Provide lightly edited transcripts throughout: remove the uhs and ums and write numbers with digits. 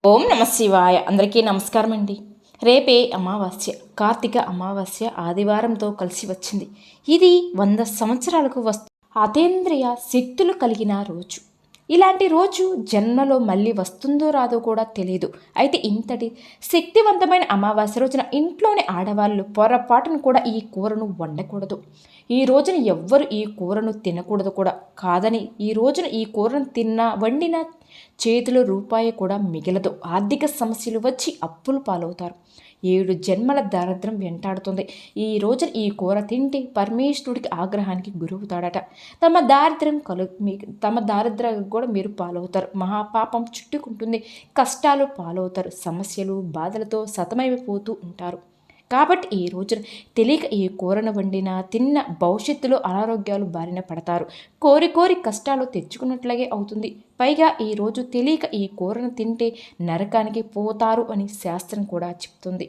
ఓం నమ శివాయ. అందరికీ నమస్కారం అండి. రేపే అమావాస్య, కార్తీక అమావాస్య ఆదివారంతో కలిసి వచ్చింది. ఇది 100 సంవత్సరాలకు అతీంద్రియ శక్తులు కలిగిన రోజు. ఇలాంటి రోజు జన్మలో మళ్ళీ వస్తుందో రాదో కూడా తెలియదు. అయితే ఇంతటి శక్తివంతమైన అమావాస్య రోజున ఇంట్లోని ఆడవాళ్ళు పొరపాటును కూడా ఈ కూరను వండకూడదు. ఈ రోజున ఎవ్వరు ఈ కూరను తినకూడదు కూడా కాదని, ఈ రోజున ఈ కూరను వండిన చేతిలో రూపాయి కూడా మిగలదు. ఆర్థిక సమస్యలు వచ్చి అప్పులు పాలవుతారు. 7 జన్మల దారిద్ర్యం వెంటాడుతుంది. ఈ రోజున ఈ కూర తింటే పరమేశ్వరుడికి ఆగ్రహానికి గురవుతాడట. తమ దారిద్ర్యం కూడా మీరు పాలవుతారు. మహాపాపం చుట్టుకుంటుంది. కష్టాలు పాలవుతారు. సమస్యలు బాధలతో సతమైపోతూ ఉంటారు. కాబట్టి ఈ రోజున తెలియక ఈ కూరను తిన్న భవిష్యత్తులో అనారోగ్యాలు బారిన పడతారు. కోరి కష్టాలు తెచ్చుకున్నట్లాగే అవుతుంది. పైగా ఈరోజు తెలియక ఈ కూరను తింటే నరకానికి పోతారు అని శాస్త్రం కూడా చెప్తుంది.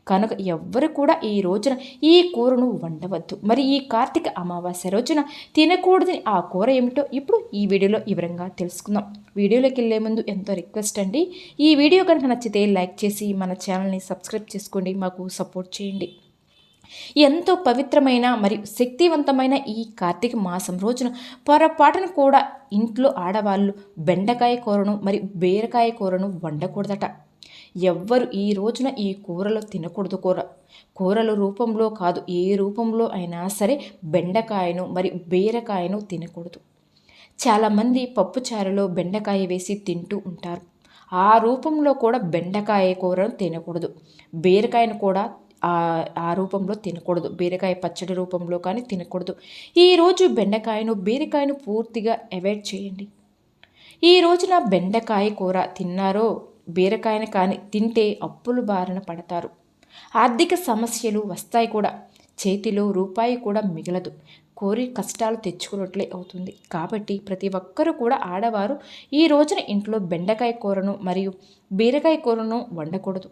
కనుక ఎవ్వరు కూడా ఈ రోజున ఈ కూరను వండవద్దు. మరి ఈ కార్తీక అమావాస్య రోజున తినకూడదని ఆ కూర ఏమిటో ఇప్పుడు ఈ వీడియోలో వివరంగా తెలుసుకుందాం. వీడియోలోకి వెళ్ళే ముందు ఎంతో రిక్వెస్ట్ అండి, ఈ వీడియో కనుక నచ్చితే లైక్ చేసి మన ఛానల్ని సబ్స్క్రైబ్ చేసుకోండి, మాకు సపోర్ట్ చేయండి. ఎంతో పవిత్రమైన మరియు శక్తివంతమైన ఈ కార్తీక మాసం రోజున పొరపాటును కూడా ఇంట్లో ఆడవాళ్ళు బెండకాయ కూరను మరియు బీరకాయ కూరను వండకూడదట. ఎవ్వరు ఈ రోజున ఈ కూరలు తినకూడదు. కూరల రూపంలో కాదు, ఏ రూపంలో అయినా సరే బెండకాయను మరియు బీరకాయను తినకూడదు. చాలామంది పప్పుచారులో బెండకాయ వేసి తింటూ ఉంటారు. ఆ రూపంలో కూడా బెండకాయ కూరను తినకూడదు. బీరకాయను కూడా ఆ రూపంలో తినకూడదు. బీరకాయ పచ్చడి రూపంలో కానీ తినకూడదు. ఈరోజు బెండకాయను బీరకాయను పూర్తిగా అవాయిడ్ చేయండి. ఈ రోజున బెండకాయ కూర తిన్నారో బీరకాయను కానీ తింటే అప్పులు బారిన పడతారు. ఆర్థిక సమస్యలు వస్తాయి కూడా. చేతిలో రూపాయి కూడా మిగలదు. కోరి కష్టాలు తెచ్చుకున్నట్లే అవుతుంది. కాబట్టి ప్రతి ఒక్కరూ కూడా ఆడవారు ఈ రోజున ఇంట్లో బెండకాయ కూరను మరియు బీరకాయ కూరను వండకూడదు.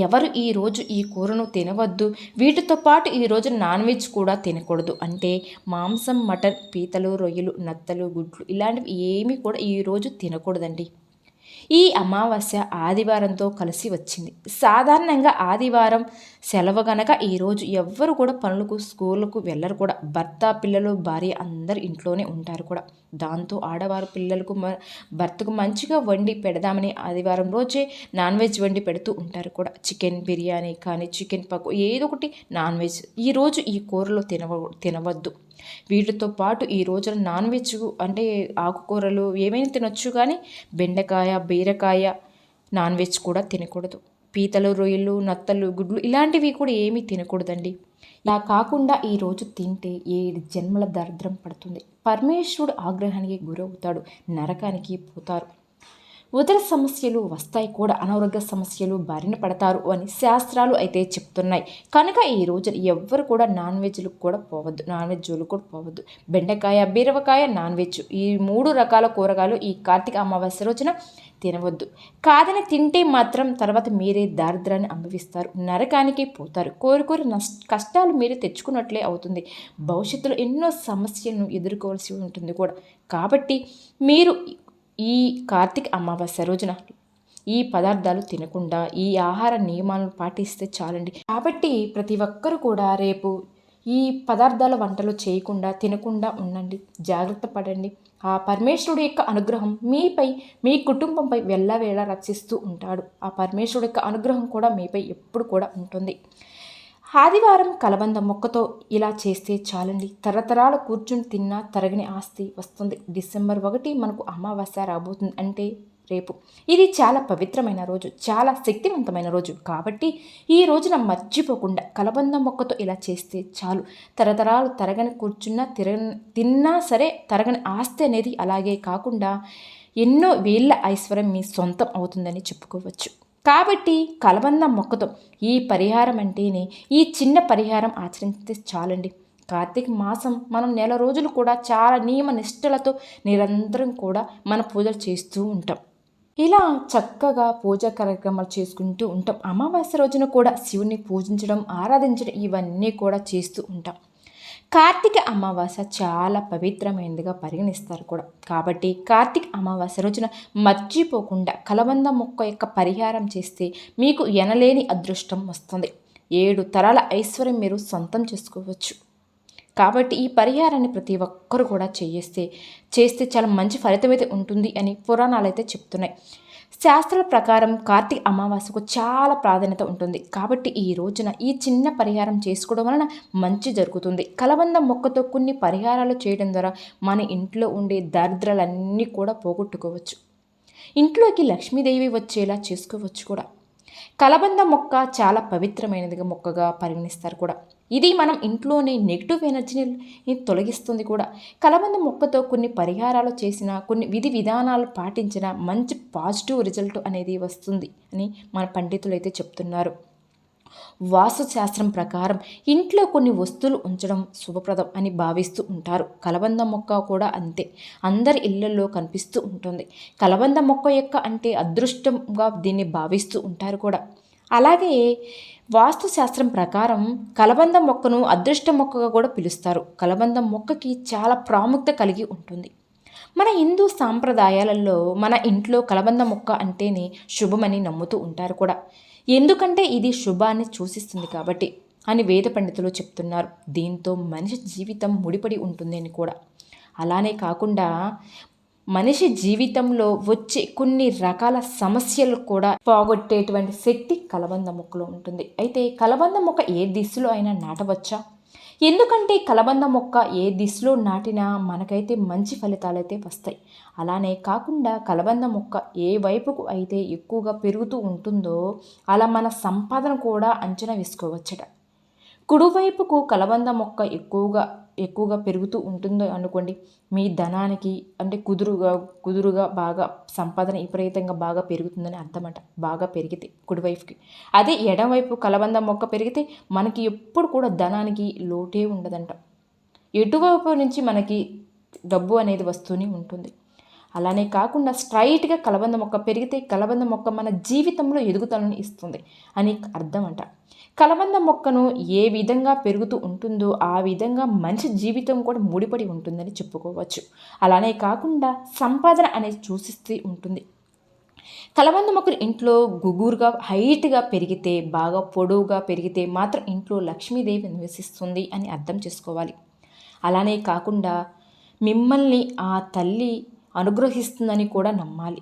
ఎవరు ఈరోజు ఈ కూరను తినవద్దు. వీటితో పాటు ఈరోజు నాన్ వెజ్ కూడా తినకూడదు. అంటే మాంసం, మటన్, పీతలు, రొయ్యలు, నత్తలు, గుడ్లు ఇలాంటివి ఏమీ కూడా ఈరోజు తినకూడదండి. ఈ అమావాస్య ఆదివారంతో కలిసి వచ్చింది. సాధారణంగా ఆదివారం సెలవు గనక ఈరోజు ఎవ్వరు కూడా పనులకు స్కూళ్ళకు వెళ్ళరు కూడా. భర్త, పిల్లలు, భార్య అందరు ఇంట్లోనే ఉంటారు కూడా. దాంతో ఆడవారు పిల్లలకు భర్తకు మంచిగా వండి పెడదామని ఆదివారం రోజే నాన్ వెజ్ వండి పెడుతూ ఉంటారు కూడా. చికెన్ బిర్యానీ కానీ, చికెన్ పక్కు ఏదో ఒకటి నాన్ వెజ్. ఈరోజు ఈ కూరలో తినవద్దు. వీటితో పాటు ఈ రోజున నాన్ వెజ్ అంటే ఆకుకూరలు ఏమైనా తినొచ్చు, కానీ బెండకాయ, బీరకాయ నాన్ వెజ్ కూడా తినకూడదు. పీతలు, రొయ్యలు, నత్తలు, గుడ్లు ఇలాంటివి కూడా ఏమీ తినకూడదండి. ఇలా కాకుండా ఈరోజు తింటే 7 జన్మల దరిద్రం పడుతుంది. పరమేశ్వరుడు ఆగ్రహానికి గురవుతాడు. నరకానికి పోతారు. ఉదర సమస్యలు వస్తాయి కూడా. అనారోగ్య సమస్యలు బారిన పడతారు అని శాస్త్రాలు అయితే చెప్తున్నాయి. కనుక ఈ రోజు ఎవ్వరు కూడా నాన్ వెజ్లకు కూడా పోవద్దు. నాన్ వెజ్ జోలు కూడా పోవద్దు. బెండకాయ, బీరకాయ, నాన్ వెజ్ ఈ 3 రకాల కూరగాయలు ఈ కార్తీక అమావాస్య రోజున తినవద్దు. కాదని తింటే మాత్రం తర్వాత మీరే దారిద్రాన్ని అనుభవిస్తారు. నరకానికి పోతారు. కోరి కష్టాలు మీరే తెచ్చుకున్నట్లే అవుతుంది. భవిష్యత్తులో ఎన్నో సమస్యలను ఎదుర్కోవాల్సి ఉంటుంది కూడా. కాబట్టి మీరు ఈ కార్తీక అమావాస్య రోజున ఈ పదార్థాలు తినకుండా ఈ ఆహార నియమాలను పాటిస్తే చాలండి. కాబట్టి ప్రతి ఒక్కరూ కూడా రేపు ఈ పదార్థాల వంటలు చేయకుండా తినకుండా ఉండండి. జాగ్రత్త పడండి. ఆ పరమేశ్వరుడు యొక్క అనుగ్రహం మీపై, మీ కుటుంబంపై వెళ్ళవేళ రక్షిస్తూ ఉంటాడు. ఆ పరమేశ్వరుడు యొక్క అనుగ్రహం కూడా మీపై ఎప్పుడు కూడా ఉంటుంది. ఆదివారం కలబంద మొక్కతో ఇలా చేస్తే చాలండి. తరతరాలు కూర్చుని తిన్నా తరగని ఆస్తి వస్తుంది. డిసెంబర్ 1 మనకు అమావాస్య రాబోతుంది. అంటే రేపు. ఇది చాలా పవిత్రమైన రోజు, చాలా శక్తివంతమైన రోజు. కాబట్టి ఈ రోజున మర్చిపోకుండా కలబంద మొక్కతో ఇలా చేస్తే చాలు. తరతరాలు తరగని కూర్చున్నా తిన్నా సరే తరగని ఆస్తి అనేది అలాగే కాకుండా ఎన్నో వేళ్ల ఐశ్వర్యం మీ సొంతం అవుతుందని చెప్పుకోవచ్చు. కాబట్టి కలబంద మొక్కతో ఈ పరిహారం అంటేనే ఈ చిన్న పరిహారం ఆచరిస్తే చాలండి. కార్తీక మాసం మనం నెల రోజులు కూడా చాలా నియమ నిష్టలతో నిరంతరం కూడా మన పూజలు చేస్తూ ఉంటాం. ఇలా చక్కగా పూజా కార్యక్రమాలు చేసుకుంటూ ఉంటాం. అమావాస్య రోజున కూడా శివుని పూజించడం, ఆరాధించడం ఇవన్నీ కూడా చేస్తూ ఉంటాం. కార్తీక అమావాస్య చాలా పవిత్రమైనదిగా పరిగణిస్తారు కూడా. కాబట్టి కార్తీక అమావాస్య రోజున మర్చిపోకుండా కలబంద మొక్క యొక్క పరిహారం చేస్తే మీకు ఎనలేని అదృష్టం వస్తుంది. 7 తరాల ఐశ్వర్యం మీరు సొంతం చేసుకోవచ్చు. కాబట్టి ఈ పరిహారాన్ని ప్రతి ఒక్కరు కూడా చేస్తే చాలా మంచి ఫలితం అయితే ఉంటుంది అని పురాణాలు అయితే చెప్తున్నాయి. శాస్త్రాల ప్రకారం కార్తీక అమావాస్యకు చాలా ప్రాధాన్యత ఉంటుంది. కాబట్టి ఈ రోజున ఈ చిన్న పరిహారం చేసుకోవడం వలన మంచి జరుగుతుంది. కలబంద మొక్కతో కొన్ని పరిహారాలు చేయడం ద్వారా మన ఇంట్లో ఉండే దరిద్రాలన్నీ కూడా పోగొట్టుకోవచ్చు. ఇంట్లోకి లక్ష్మీదేవి వచ్చేలా చేసుకోవచ్చు కూడా. కలబంద మొక్క చాలా పవిత్రమైనదిగా మొక్కగా పరిగణిస్తారు కూడా. ఇది మనం ఇంట్లోనే నెగిటివ్ ఎనర్జీని తొలగిస్తుంది కూడా. కలబంద మొక్కతో కొన్ని పరిహారాలు చేసిన, కొన్ని విధి విధానాలు పాటించిన మంచి పాజిటివ్ రిజల్ట్ అనేది వస్తుంది అని మన పండితులు అయితే చెప్తున్నారు. వాస్తుశాస్త్రం ప్రకారం ఇంట్లో కొన్ని వస్తువులు ఉంచడం శుభప్రదం అని భావిస్తూ ఉంటారు. కలబంద మొక్క కూడా అంతే, అందరి ఇళ్లలో కనిపిస్తూ ఉంటుంది. కలబంద మొక్క యొక్క అంటే అదృష్టంగా దీన్ని భావిస్తూ ఉంటారు కూడా. అలాగే వాస్తుశాస్త్రం ప్రకారం కలబంద మొక్కను అదృష్ట మొక్కగా కూడా పిలుస్తారు. కలబంద మొక్కకి చాలా ప్రాముఖ్యత కలిగి ఉంటుంది. మన హిందూ సాంప్రదాయాలలో మన ఇంట్లో కలబంద మొక్క అంటేనే శుభమని నమ్ముతూ ఉంటారు కూడా. ఎందుకంటే ఇది శుభాన్ని సూచిస్తుంది కాబట్టి అని వేద పండితులు చెప్తున్నారు. దీంతో మనిషి జీవితం ముడిపడి ఉంటుంది అని కూడా. అలానే కాకుండా మనిషి జీవితంలో వచ్చే కొన్ని రకాల సమస్యలు కూడా పోగొట్టేటువంటి శక్తి కలబంద మొక్కలో ఉంటుంది. అయితే కలబంద మొక్క ఏ దిశలో అయినా నాటవచ్చా? ఎందుకంటే కలబంద మొక్క ఏ దిశలో నాటినా మనకైతే మంచి ఫలితాలైతే వస్తాయి. అలానే కాకుండా కలబంద మొక్క ఏ వైపుకు అయితే ఎక్కువగా పెరుగుతూ ఉంటుందో అలా మన సంపాదన కూడా అంచనా వేసుకోవచ్చట. కుడివైపుకు కలబంద మొక్క ఎక్కువగా పెరుగుతూ ఉంటుందో అనుకోండి, మీ ధనానికి అంటే కుదురుగా బాగా సంపాదన విపరీతంగా బాగా పెరుగుతుందని అర్థమట. బాగా పెరిగితే కుడివైపుకి. అదే ఎడమవైపు కలబంద మొక్క పెరిగితే మనకి ఎప్పుడు కూడా ధనానికి లోటే ఉండదంట. ఎటువైపు నుంచి మనకి డబ్బు అనేది వస్తూనే ఉంటుంది. అలానే కాకుండా స్ట్రైట్గా కలబంద మొక్క పెరిగితే కలబంద మొక్క మన జీవితంలో ఎదుగుదలను ఇస్తుంది అని అర్థం అంట. కలబంద మొక్కను ఏ విధంగా పెరుగుతూ ఉంటుందో ఆ విధంగా మనిషి జీవితం కూడా ముడిపడి ఉంటుందని చెప్పుకోవచ్చు. అలానే కాకుండా సంపాదన అనేది సూచిస్తూ ఉంటుంది. కలబంద మొక్కలు ఇంట్లో గుగురుగా హైట్గా పెరిగితే, బాగా పొడవుగా పెరిగితే మాత్రం ఇంట్లో లక్ష్మీదేవి నివసిస్తుంది అని అర్థం చేసుకోవాలి. అలానే కాకుండా మిమ్మల్ని ఆ తల్లి అనుగ్రహిస్తుందని కూడా నమ్మాలి.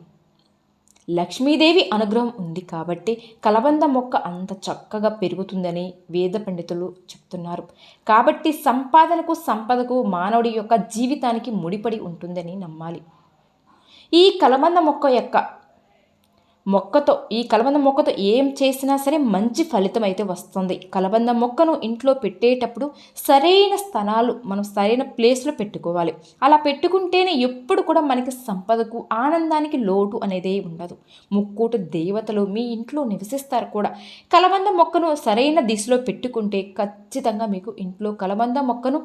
లక్ష్మీదేవి అనుగ్రహం ఉంది కాబట్టి కలబంద మొక్క అంత చక్కగా పెరుగుతుందని వేద పండితులు చెప్తున్నారు. కాబట్టి సంపదకు మానవుడి యొక్క జీవితానికి ముడిపడి ఉంటుందని నమ్మాలి. ఈ కలబంద మొక్కతో ఏం చేసినా సరే మంచి ఫలితం అయితే వస్తుంది. కలబంద మొక్కను ఇంట్లో పెట్టేటప్పుడు సరైన స్థలాలు మనం సరైన ప్లేస్లో పెట్టుకోవాలి. అలా పెట్టుకుంటేనే ఎప్పుడు కూడా మనకి సంపదకు ఆనందానికి లోటు అనేది ఉండదు. ముక్కోటి దేవతలు మీ ఇంట్లో నివసిస్తారు కూడా. కలబంద మొక్కను సరైన దిశలో పెట్టుకుంటే ఖచ్చితంగా మీకు ఇంట్లో కలబంద మొక్కను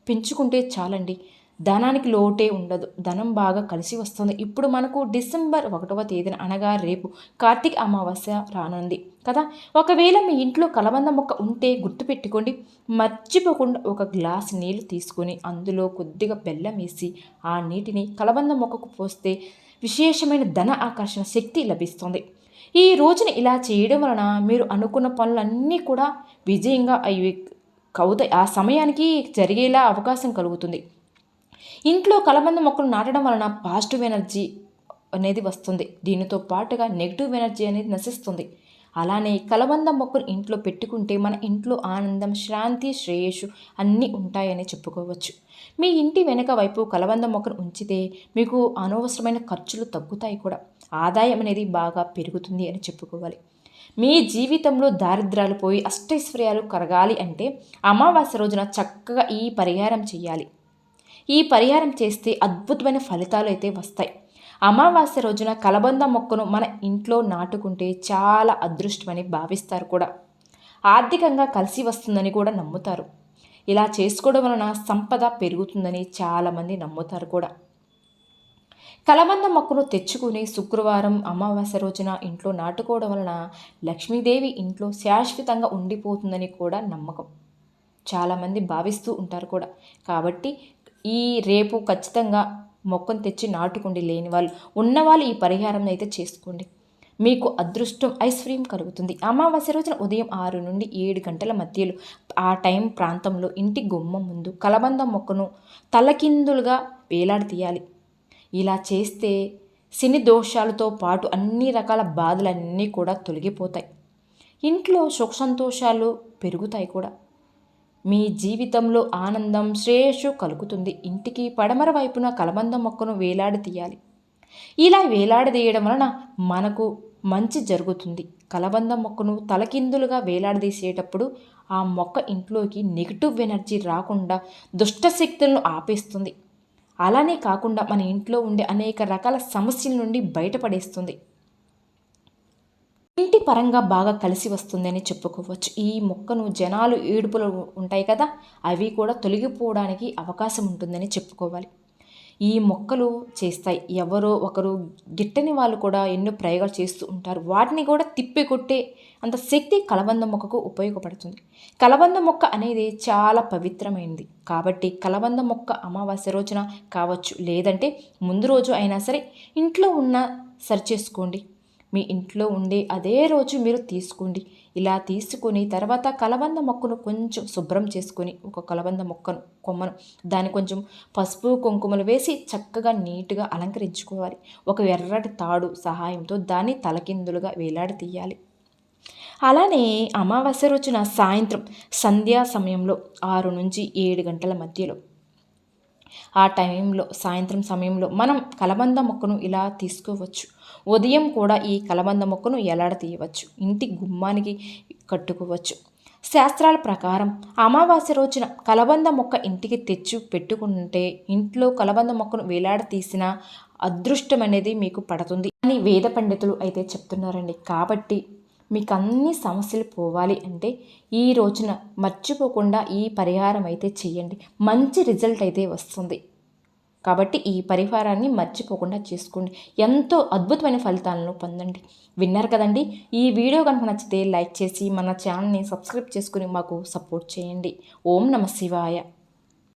పెంచుకుంటే చాలండి, ధనానికి లోటే ఉండదు. ధనం బాగా కలిసి వస్తుంది. ఇప్పుడు మనకు డిసెంబర్ 1వ తేదీన అనగా రేపు కార్తీక అమావాస్య రానుంది కదా. ఒకవేళ మీ ఇంట్లో కలబంద మొక్క ఉంటే గుర్తుపెట్టుకోండి, మర్చిపోకుండా ఒక గ్లాస్ నీళ్లు తీసుకొని అందులో కొద్దిగా బెల్లం వేసి ఆ నీటిని కలబంద మొక్కకు పోస్తే విశేషమైన ధన ఆకర్షణ శక్తి లభిస్తుంది. ఈ రోజున ఇలా చేయడం వలన మీరు అనుకున్న పనులన్నీ కూడా విజయంగా అవుతాయి. ఆ సమయానికి జరిగేలా అవకాశం కలుగుతుంది. ఇంట్లో కలబంద మొక్కలు నాటడం వలన పాజిటివ్ ఎనర్జీ అనేది వస్తుంది. దీనితో పాటుగా నెగిటివ్ ఎనర్జీ అనేది నశిస్తుంది. అలానే కలబంద మొక్కలు ఇంట్లో పెట్టుకుంటే మన ఇంట్లో ఆనందం, శాంతి, శ్రేయస్సు అన్నీ ఉంటాయని చెప్పుకోవచ్చు. మీ ఇంటి వెనక వైపు కలబంద మొక్కను ఉంచితే మీకు అనవసరమైన ఖర్చులు తగ్గుతాయి కూడా. ఆదాయం అనేది బాగా పెరుగుతుంది అని చెప్పుకోవాలి. మీ జీవితంలో దారిద్ర్యాలు పోయి అష్టైశ్వర్యాలు కరగాలి అంటే అమావాస్య రోజున చక్కగా ఈ పరిహారం చేయాలి. ఈ పరిహారం చేస్తే అద్భుతమైన ఫలితాలు అయితే వస్తాయి. అమావాస్య రోజున కలబంద మొక్కను మన ఇంట్లో నాటుకుంటే చాలా అదృష్టమని భావిస్తారు కూడా. ఆర్థికంగా కలిసి వస్తుందని కూడా నమ్ముతారు. ఇలా చేసుకోవడం వలన సంపద పెరుగుతుందని చాలామంది నమ్ముతారు కూడా. కలబంద మొక్కను తెచ్చుకుని శుక్రవారం అమావాస్య రోజున ఇంట్లో నాటుకోవడం వలన లక్ష్మీదేవి ఇంట్లో శాశ్వతంగా ఉండిపోతుందని కూడా నమ్మకం. చాలామంది భావిస్తూ ఉంటారు కూడా. కాబట్టి ఈ రేపు ఖచ్చితంగా మొక్కను తెచ్చి నాటుకోండి. లేని వాళ్ళు, ఉన్నవాళ్ళు ఈ పరిహారం అయితే చేసుకోండి. మీకు అదృష్టం ఐశ్వర్యం కలుగుతుంది. అమావాస్య రోజున ఉదయం 6 నుండి 7 గంటల మధ్యలో ఆ టైం ప్రాంతంలో ఇంటి గుమ్మం ముందు కలబంద మొక్కను తలకిందులుగా వేలాడదీయాలి. ఇలా చేస్తే శని దోషాలతో పాటు అన్ని రకాల బాధలన్నీ కూడా తొలగిపోతాయి. ఇంట్లో సుఖ సంతోషాలు పెరుగుతాయి కూడా. మీ జీవితంలో ఆనందం శ్రేయస్సు కలుగుతుంది. ఇంటికి పడమర వైపున కలబంద మొక్కను వేలాడదీయాలి. ఇలా వేలాడదీయడం వలన మనకు మంచి జరుగుతుంది. కలబంద మొక్కను తలకిందులుగా వేలాడదీసేటప్పుడు ఆ మొక్క ఇంట్లోకి నెగిటివ్ ఎనర్జీ రాకుండా దుష్ట శక్తులను ఆపేస్తుంది. అలానే కాకుండా మన ఇంట్లో ఉండే అనేక రకాల సమస్యల నుండి బయటపడేస్తుంది. ఇంటి పరంగా బాగా కలిసి వస్తుందని చెప్పుకోవచ్చు. ఈ మొక్కను జనాలు ఏడుపులు ఉంటాయి కదా, అవి కూడా తొలగిపోవడానికి అవకాశం ఉంటుందని చెప్పుకోవాలి. ఈ మొక్కలు చేస్తాయి. ఎవరో ఒకరు గిట్టని వాళ్ళు కూడా ఎన్నో ప్రయోగాలు చేస్తూ ఉంటారు. వాటిని కూడా తిప్పికొట్టే అంత శక్తి కలబంద మొక్కకు ఉపయోగపడుతుంది. కలబంద మొక్క అనేది చాలా పవిత్రమైనది. కాబట్టి కలబంద మొక్క అమావాస్య రోజున కావచ్చు, లేదంటే ముందు రోజు అయినా సరే ఇంట్లో ఉన్న సరిచేసుకోండి. మీ ఇంట్లో ఉండే అదే రోజు మీరు తీసుకోండి. ఇలా తీసుకొని తర్వాత కలబంద మొక్కను కొంచెం శుభ్రం చేసుకొని, ఒక కలబంద మొక్కను కొమ్మను దాన్ని కొంచెం పసుపు కుంకుమలు వేసి చక్కగా నీట్గా అలంకరించుకోవాలి. ఒక ఎర్రటి తాడు సహాయంతో దాన్ని తలకిందులుగా వేలాడి తీయాలి. అలానే అమావాస్య రోజున సాయంత్రం సంధ్యా సమయంలో 6 నుంచి 7 గంటల మధ్యలో ఆ టైంలో సాయంత్రం సమయంలో మనం కలబంద మొక్కను ఇలా తీసుకోవచ్చు. ఉదయం కూడా ఈ కలబంద మొక్కను ఎలాడదీయవచ్చు. ఇంటి గుమ్మానికి కట్టుకోవచ్చు. శాస్త్రాల ప్రకారం అమావాస్య రోజున కలబంద మొక్క ఇంటికి తెచ్చి పెట్టుకుంటే ఇంట్లో కలబంద మొక్కను వేలాడతీసిన అదృష్టం అనేది మీకు పడుతుంది అని వేద పండితులు అయితే చెప్తున్నారండి. కాబట్టి మీకు అన్ని సమస్యలు పోవాలి అంటే ఈ రోజున మర్చిపోకుండా ఈ పరిహారం అయితే చేయండి. మంచి రిజల్ట్ అయితే వస్తుంది. కాబట్టి ఈ పరిహారాన్ని మర్చిపోకుండా చేసుకోండి. ఎంతో అద్భుతమైన ఫలితాలను పొందండి. విన్నారు కదండి. ఈ వీడియో కనుక నచ్చితే లైక్ చేసి మన ఛానల్ని సబ్స్క్రైబ్ చేసుకుని మాకు సపోర్ట్ చేయండి. ఓం నమః శివాయ.